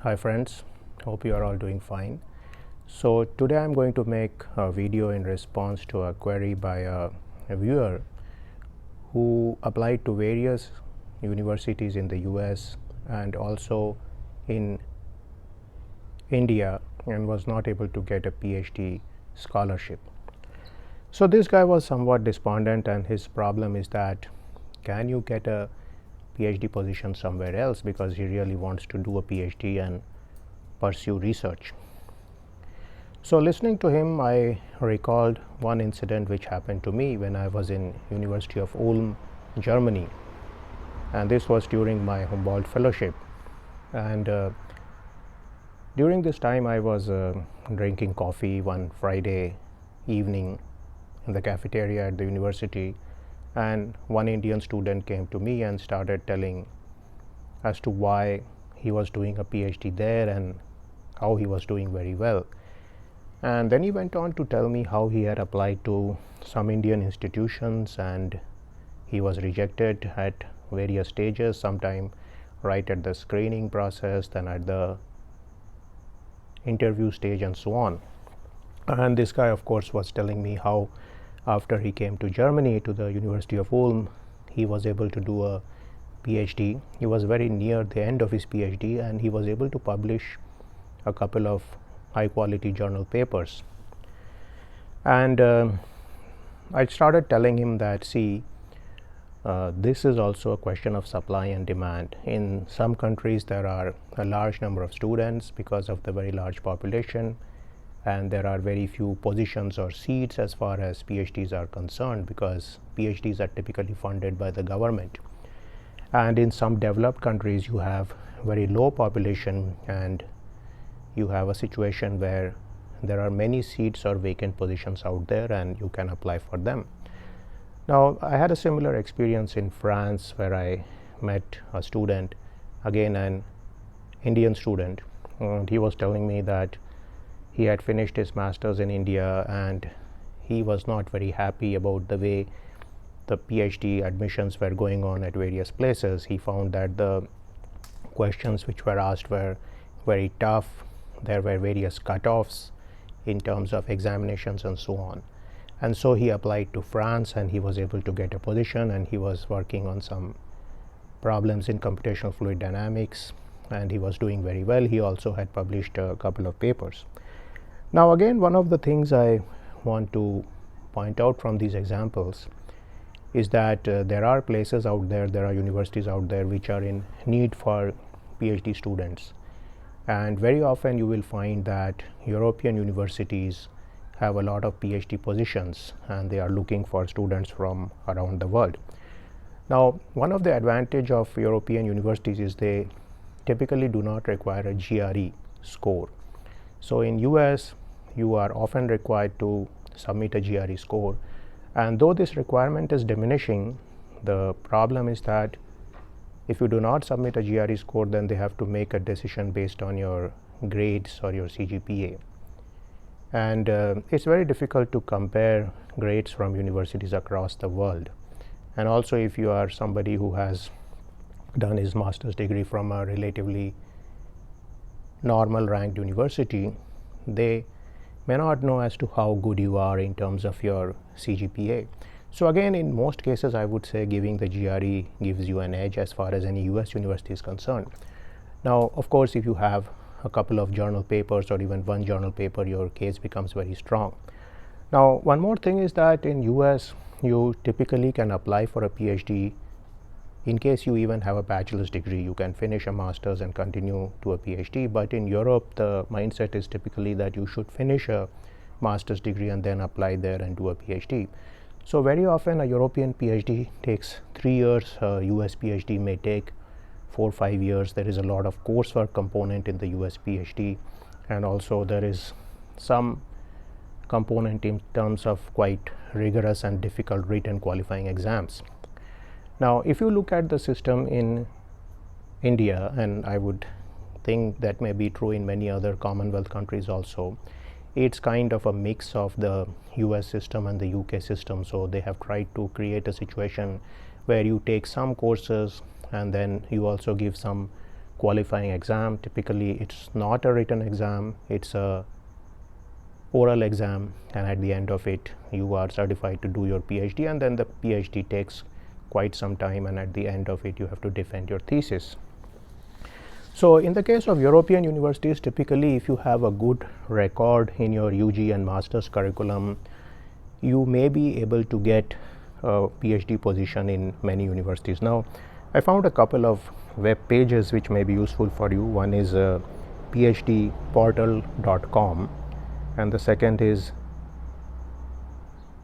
Hi friends, hope you are all doing fine. So today I'm going to make a video in response to a query by a viewer who applied to various universities in the US and also in India and was not able to get a PhD scholarship. So this guy was somewhat despondent, and his problem is that can you get a PhD position somewhere else, because he really wants to do a PhD and pursue research. So listening to him, I recalled one incident which happened to me when I was in University of Ulm, Germany, and this was during my Humboldt fellowship. And during this time, I was drinking coffee one Friday evening in the cafeteria at the university, and one Indian student came to me and started telling as to why he was doing a PhD there and how he was doing very well. And then he went on to tell me how he had applied to some Indian institutions and he was rejected at various stages, sometime right at the screening process, then at the interview stage, and so on. And this guy, of course, was telling me how after he came to Germany, to the University of Ulm, he was able to do a PhD. He was very near the end of his PhD and he was able to publish a couple of high quality journal papers. And I started telling him that, see, this is also a question of supply and demand. In some countries, there are a large number of students because of the very large population, and there are very few positions or seats as far as PhDs are concerned, because PhDs are typically funded by the government. And in some developed countries, you have very low population and you have a situation where there are many seats or vacant positions out there and you can apply for them. Now, I had a similar experience in France where I met a student, again an Indian student, and he was telling me that he had finished his masters in India and he was not very happy about the way the PhD admissions were going on at various places. He found that the questions which were asked were very tough. There were various cutoffs in terms of examinations and so on. And so he applied to France and he was able to get a position, and he was working on some problems in computational fluid dynamics and he was doing very well. He also had published a couple of papers. Now again, one of the things I want to point out from these examples is that there are places out there, there are universities out there which are in need for PhD students. And very often you will find that European universities have a lot of PhD positions and they are looking for students from around the world. Now, one of the advantage of European universities is they typically do not require a GRE score. So in US, you are often required to submit a GRE score, and though this requirement is diminishing, the problem is that if you do not submit a GRE score, then they have to make a decision based on your grades or your CGPA. And it's very difficult to compare grades from universities across the world. And also, if you are somebody who has done his master's degree from a relatively normal ranked university, they may not know as to how good you are in terms of your CGPA. So again, in most cases, I would say giving the GRE gives you an edge as far as any US university is concerned. Now, of course, if you have a couple of journal papers or even one journal paper, your case becomes very strong. Now, one more thing is that in US, you typically can apply for a PhD in case you even have a bachelor's degree. You can finish a master's and continue to a PhD, but in Europe, the mindset is typically that you should finish a master's degree and then apply there and do a PhD. So very often a European PhD takes 3 years, a US PhD may take 4 or 5 years. There is a lot of coursework component in the US PhD, and also there is some component in terms of quite rigorous and difficult written qualifying exams. Now, if you look at the system in India, and I would think that may be true in many other Commonwealth countries also, it's kind of a mix of the US system and the UK system. So they have tried to create a situation where you take some courses and then you also give some qualifying exam. Typically it's not a written exam, it's a oral exam, and at the end of it you are certified to do your PhD, and then the PhD takes quite some time, and at the end of it you have to defend your thesis. So in the case of European universities, typically if you have a good record in your UG and master's curriculum, you may be able to get a PhD position in many universities. Now I found a couple of web pages which may be useful for you. One is phdportal.com and the second is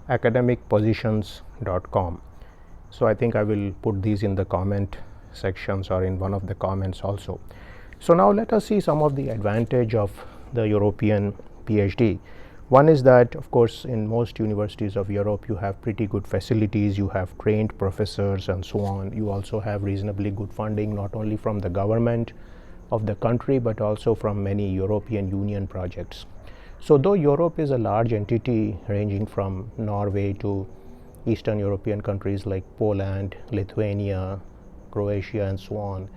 academicpositions.com. So I think I will put these in the comment sections or in one of the comments also. So now let us see some of the advantage of the European PhD. One is that, of course, in most universities of Europe you have pretty good facilities, you have trained professors and so on. You also have reasonably good funding, not only from the government of the country but also from many European Union projects. So though Europe is a large entity ranging from Norway to Eastern European countries like Poland, Lithuania, Croatia and so on,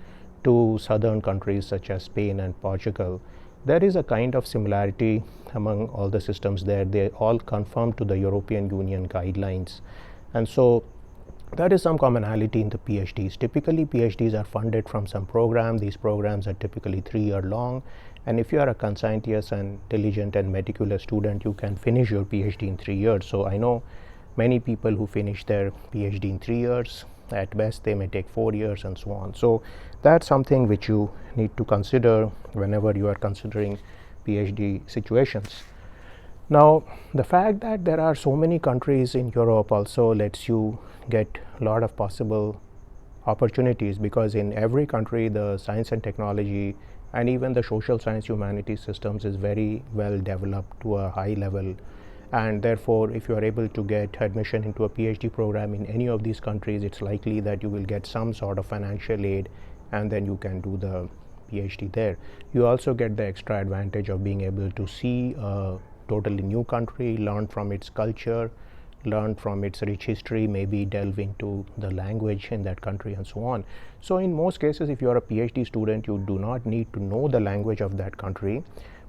to southern countries such as Spain and Portugal, there is a kind of similarity among all the systems there. They all conform to the European Union guidelines, and so there is some commonality in the PhDs. Typically PhDs are funded from some program. These programs are typically 3-year long, and if you are a conscientious and diligent and meticulous student, you can finish your PhD in 3 years. So I know many people who finish their PhD in 3 years. At best they may take 4 years and so on. So that's something which you need to consider whenever you are considering PhD situations. Now the fact that there are so many countries in Europe also lets you get a lot of possible opportunities, because in every country the science and technology and even the social science humanities systems is very well developed to a high level, and therefore if you are able to get admission into a PhD program in any of these countries, it's likely that you will get some sort of financial aid and then you can do the PhD there. You also get the extra advantage of being able to see a totally new country, learn from its culture, learn from its rich history, maybe delve into the language in that country and so on. So in most cases, if you are a PhD student, you do not need to know the language of that country.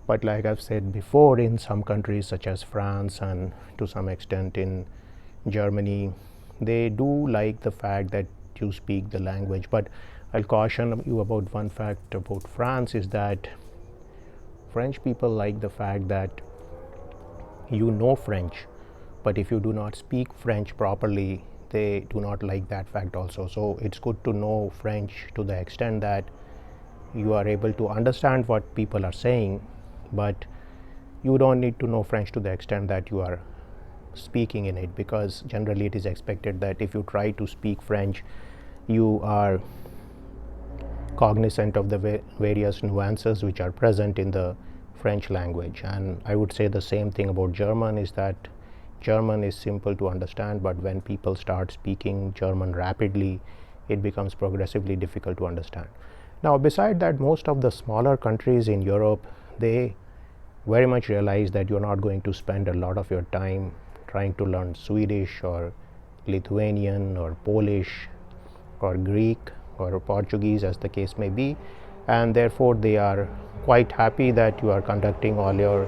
But like I've said before, in some countries such as France and to some extent in Germany, they do like the fact that you speak the language. But I'll caution you about one fact about France, is that French people like the fact that you know French, but if you do not speak French properly, they do not like that fact also. So it's good to know French to the extent that you are able to understand what people are saying, but you don't need to know French to the extent that you are speaking in it, because generally it is expected that if you try to speak French, you are cognizant of the various nuances which are present in the French language. And I would say the same thing about German, is that German is simple to understand, but when people start speaking German rapidly, it becomes progressively difficult to understand. Now beside that, most of the smaller countries in Europe, they very much realize that you're not going to spend a lot of your time trying to learn Swedish or Lithuanian or Polish or Greek or Portuguese, as the case may be, and therefore they are quite happy that you are conducting all your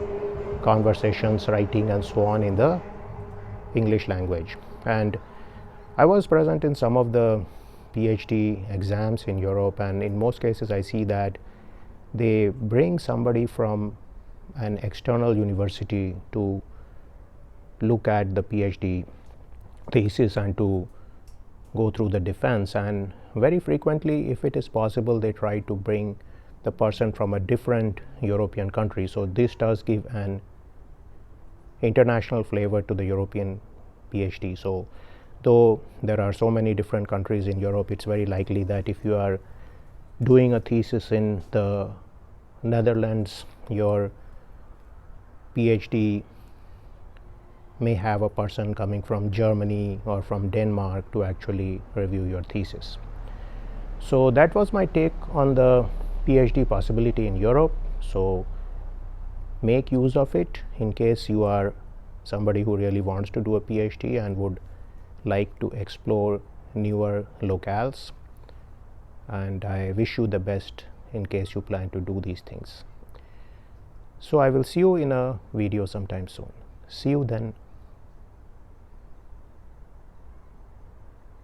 conversations, writing and so on in the English language. And I was present in some of the PhD exams in Europe, and in most cases I see that they bring somebody from an external university to look at the PhD thesis and to go through the defense, and very frequently, if it is possible, they try to bring the person from a different European country. So this does give an international flavor to the European PhD. So though there are so many different countries in Europe, it's very likely that if you are doing a thesis in the Netherlands, your PhD may have a person coming from Germany or from Denmark to actually review your thesis. So that was my take on the PhD possibility in Europe. So make use of it in case you are somebody who really wants to do a PhD and would like to explore newer locales, and I wish you the best in case you plan to do these things. So I will see you in a video sometime soon. See you then.